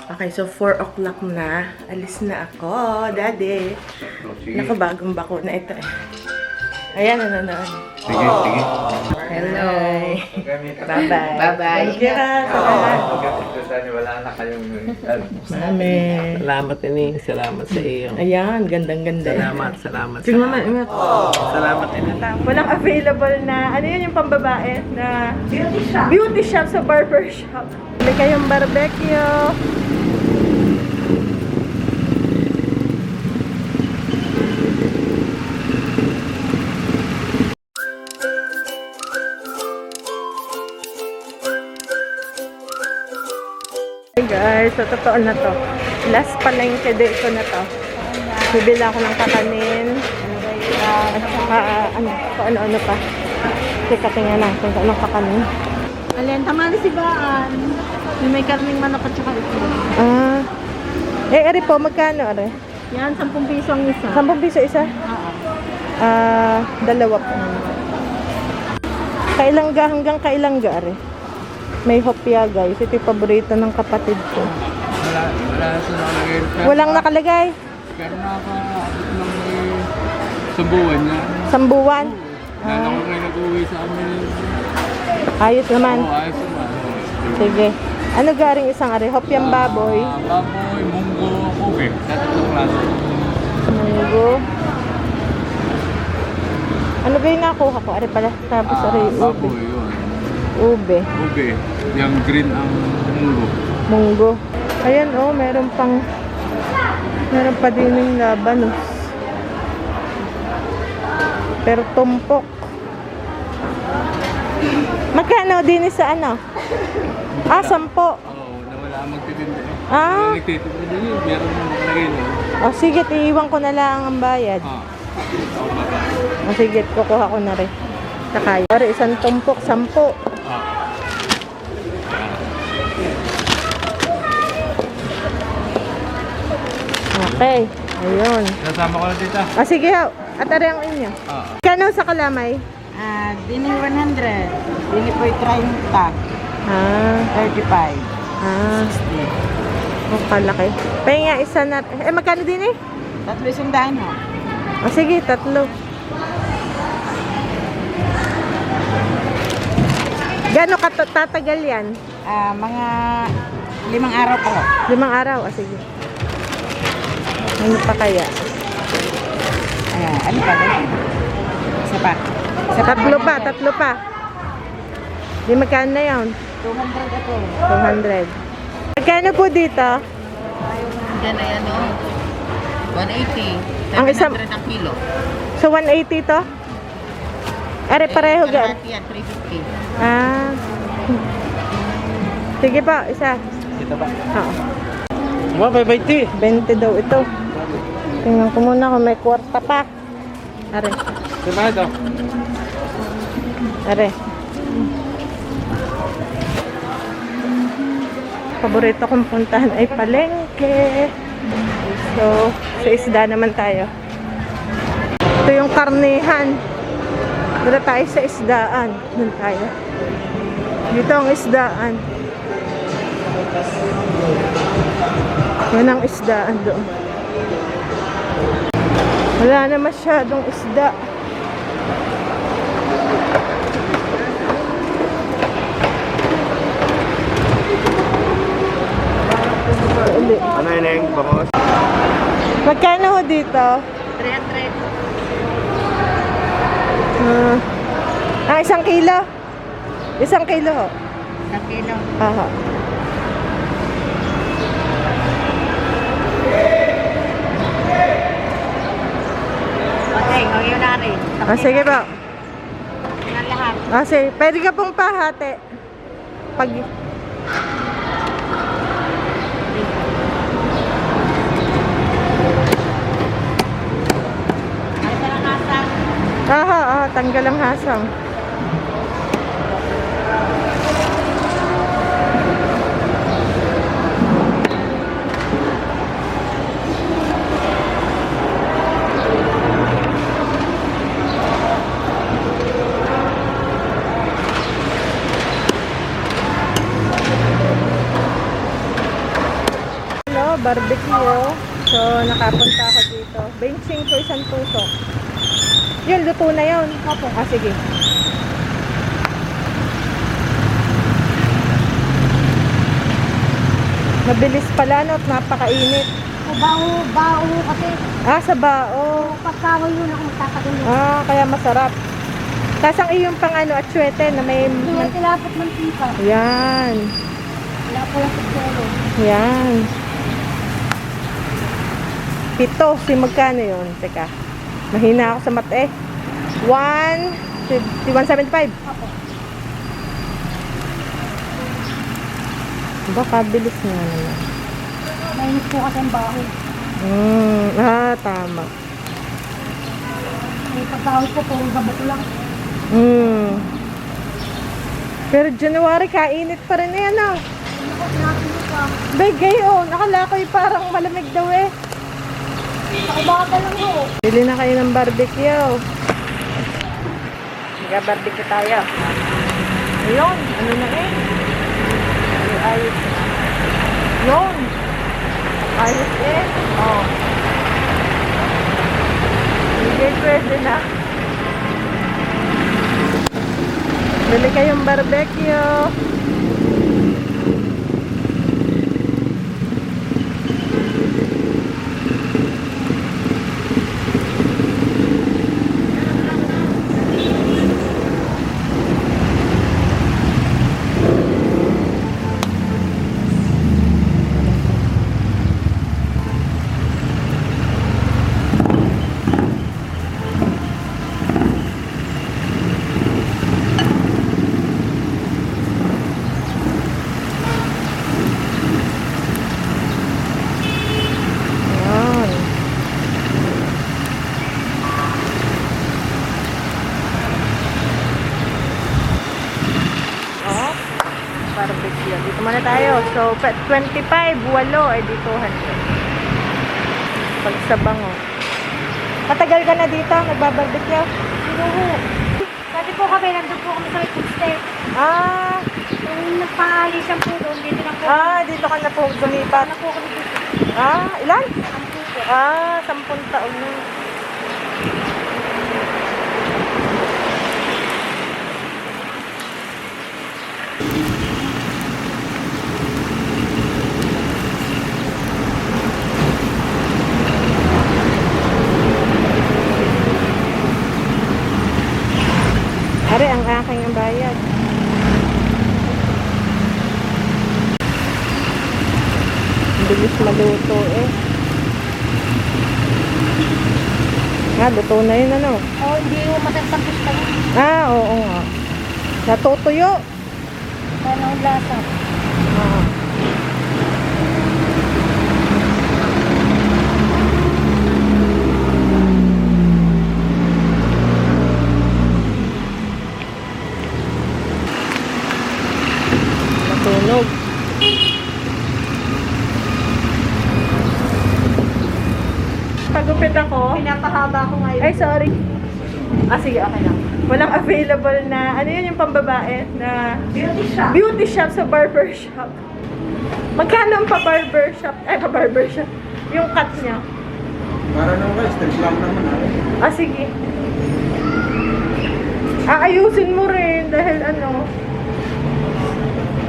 Okay, so 4 o'clock na. Alis na ako, daddy. Naku, bagong bako na ito eh. Ayan, nanonood. Sige, sige. Hello. Bye-bye. Bye-bye. Thank you ka. Wala na kayong... Amen. Salamat ini, salamat sa iyo. Ayan, gandang-ganda. Salamat. Sige, mama, ingat. Salamat ini. Walang available na, ano yun yung pambabae na beauty shop sa barber shop. May kayong barbecue. Hey guys, so totoo na to. Last palengke dito na to. Bibili ako ng kakanin. At saka, ano pa. Teka, tingnan natin kung anong kakanin. Alin, tama na si Baan. Yung may karning manok at saka ito. Eri po, magkano, are? Yan, 10 piso ang isa. 10 piso isa? Oo. Dalawa po. Kailangga hanggang kailangga, are? May hopya, guys. Ito yung paborito ng kapatid ko. Wala sa nakalagay. Walang nakalagay? Pero nakakaabot ng sambuwan niya. Sambuwan? Lalo ko kayo nag-uwi sa amin. Ayos naman. Oo, ayos naman. Sige. Ano garing isang are? Hopyang baboy? Baboy, munggo, ube. Tatlong klase. Munggo. Ano ba yung nakuha ko? Are pala. Tapos are yung ube. Baboy, yun. Ube. Ube. Yung green ang munggo. Munggo. Ayan, oh. Meron pa din yung labanos. Pero tumpok. Magkano din sa ano? 10. Oo, nawala ang magtitinda. Ah. Nagtitinda yun. Meron mo nakalagay na. O sige, iiwan ko na lang ang bayad. Ako baba. O sige, kukuha ko na rin. Sakay. Pare, isang tumpok, 10. Okay. Ayun. Nasama ko na tita. O sige, atari ang inyo. Kano sa kalamay? Dini 100. Dini po 30. 35. 60. Oh, kalaki. Pahinga isa na. Magkano din eh? 300 ho. O sige, 3. Gano'n tatagal yan? Mga 5 araw po. 5 araw? O sige. Ano pa kaya? Ano pa? Isa pa. 3 pa. Di magkano na yun? 200 ako. 200. Magkano po dito? Diyan na yan o. 180. Ang isang- 700 ang kilo. So 180 to? Are pareho gan. Kalahati yan, 350. Sige pa, isa. Kita ba? Oo. Mga 580. 20 daw ito. Tingnan ko muna kung may kwarta pa. Are. Diba ito? Are. Paborito kong puntahan ay palengke. So, sa isda naman tayo. Ito yung karnihan. Dito tayo sa isdaan. Doon tayo. Dito ang isdaan. Yan ang isdaan doon. Wala na masyadong isda. Ano yun yung bangos? Magkano ho dito? 300. 1 kilo? 1 kilo ho? 1 kilo. Aha. Okay, ngayon na rin. Sige po. Yan lahat. Sige, pwede ka pong pahati. Pag... tanggal ang hasang. barbecue. So, nakapunta ako dito. 25 isang tusok. Yun, luto na yun. Opo. Ah, sige. Mabilis pala, no? At napakainit. Bao kasi. Ah, sa bao. Pagkawa yun ako magtatagal yun. Ah, kaya masarap. Tapos ang iyong pang ano, atsuete na may... Tilapit mantika. Yan. Wala po yung pagkalo. Yan. 7. Si magkano yun? Teka. Mahina ako sa mat eh. 175. Opo. Baka bilis nga naman. Mainit po kasi ang baho. Tama. May pagkawit po, puro gabato lang. Pero January, kainit pa rin yan, ah. Ano po, pinapilo pa. Bagay, oh. Nakalakoy parang malamig daw eh. Nakabaka lang ho. Bili na kayo ng barbecue. Mag-barbecue tayo. Ayun, ano na eh. Ayos na. Yun. Ayos eh. Oh. Hindi pwede na. Bili kayong barbecue. Ayan. Oh, barbecue. Dito muna tayo. So, 25, 8, ay dito 100. Pagsabang, oh. Matagal ka na dito, nagbabarbecue? Sinuho. Dati po kami, nandun po kami sa may food step. Ah, Yung nagpahalisan po doon, dito na po. dito ka na po lumipat. Na po kami dito. Ilan? Ang puso. 10 taon na. Are, ang aking ang bayad. Ang bilis maluto eh. Luto na yun ano. Oh, hindi yung matagtagos ka yun. Oo nga. Natutuyo. Kaya ang lasa. Ah. Natunog. Pagupit ako. Pinapahaba ko ngayon. Ay, sorry. Sige, okay lang. Walang available na, ano yun yung pambabae na Beauty shop. beauty shop sa barber shop. Magkano ang pa-barber shop? Pa-barber shop. Yung cut niya. Para naman kayo, strip lang naman ha. Sige. Aayusin mo rin dahil ano.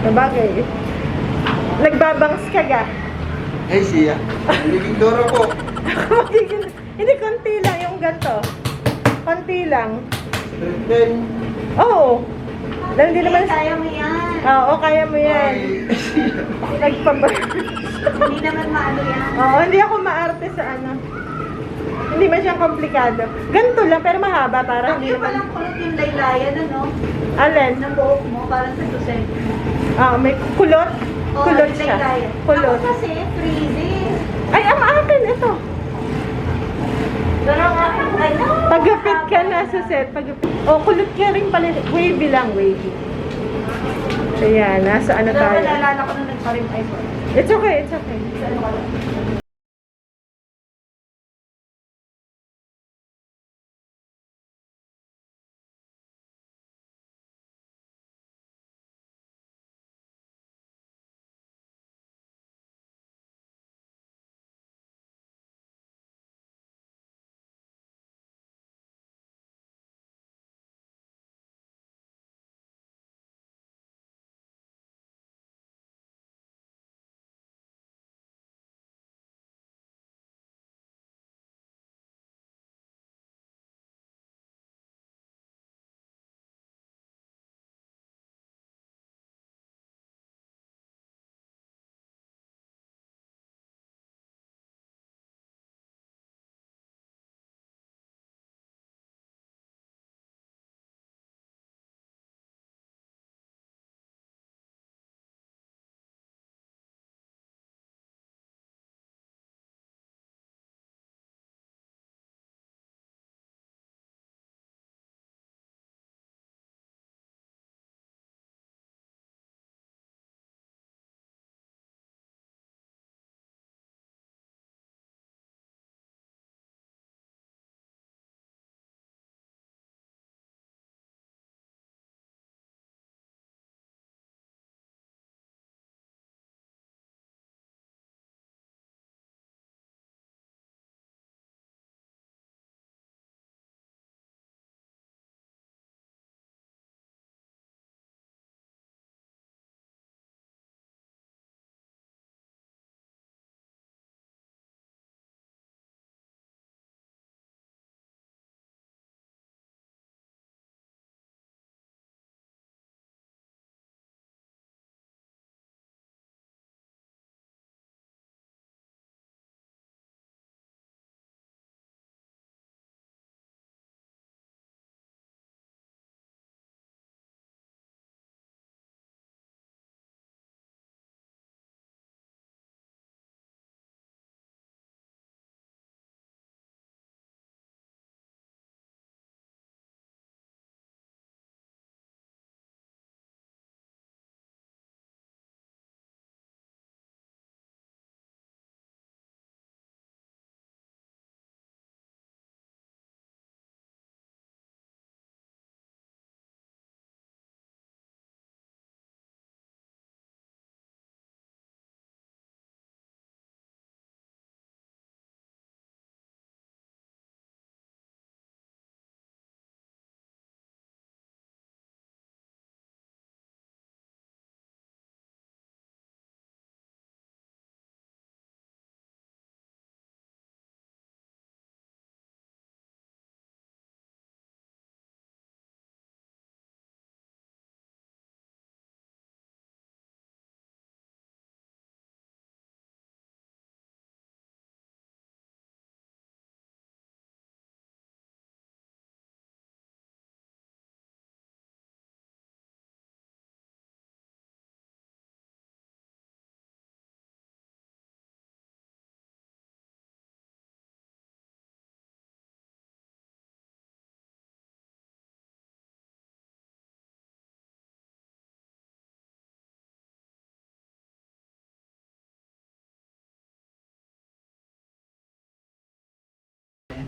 Sabagay. Nagbabangs ka ga. Hey, siya. Nagiging Dora po. Hindi, konti lang yung ganito. Konti lang. Strip din. Oo. Dahil hindi naman... Kaya mo yan. Oo, kaya mo yan. Nagpabarber. Hindi naman maano yan. Oo, hindi ako maarte sa ano. Hindi man siyang komplikado. Ganito lang, pero mahaba para hindi Yung naman... palang kulot yung laylayan, ano? Alin? Ng buhok mo, parang sa Jose. May kulot. Oo, Kulot yung siya. laylayan. Kulot. Ako kasi, freezing. Ay, ang akin, ito. Pero ang akin, ay, no. Pagupit ka na sa set. Pagupit. Kulot ka rin pala. Wavy lang, wavy. So, yan. Nasa ano Pero tayo. nalala ko nung nagparim ay po. It's okay, it's okay. Sa ano ka lang.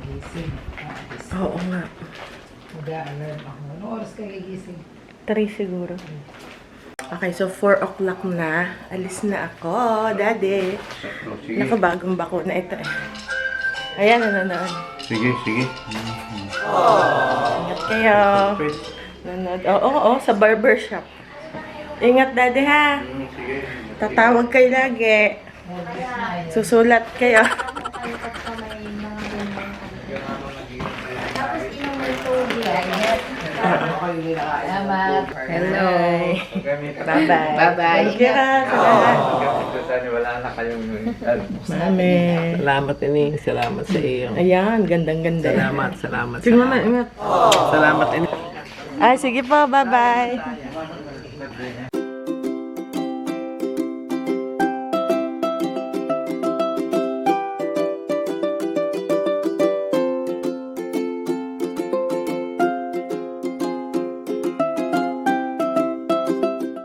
Gising. Oo nga. Mag-a-alarm ako. Anong oras ka gigising? 3 siguro. Okay, so 4 o'clock na. Alis na ako, daddy. Naku, bagong bakuna ito eh. Ayan, nanonood. Sige, sige. Ingat kayo. Nanonood. Oo, sa barbershop. Ingat, daddy, ha? Tatawag kayo lagi. Susulat kayo. Salamat. Hello. Bye-bye. Bye-bye. Thank you, ha, sa lahat. Wala na kayong Mami. Salamat ini. Salamat sa iyo. Ayan, gandang-ganda. Salamat. Sige, mama, ingat. Salamat ini. Ay, sige po, bye-bye.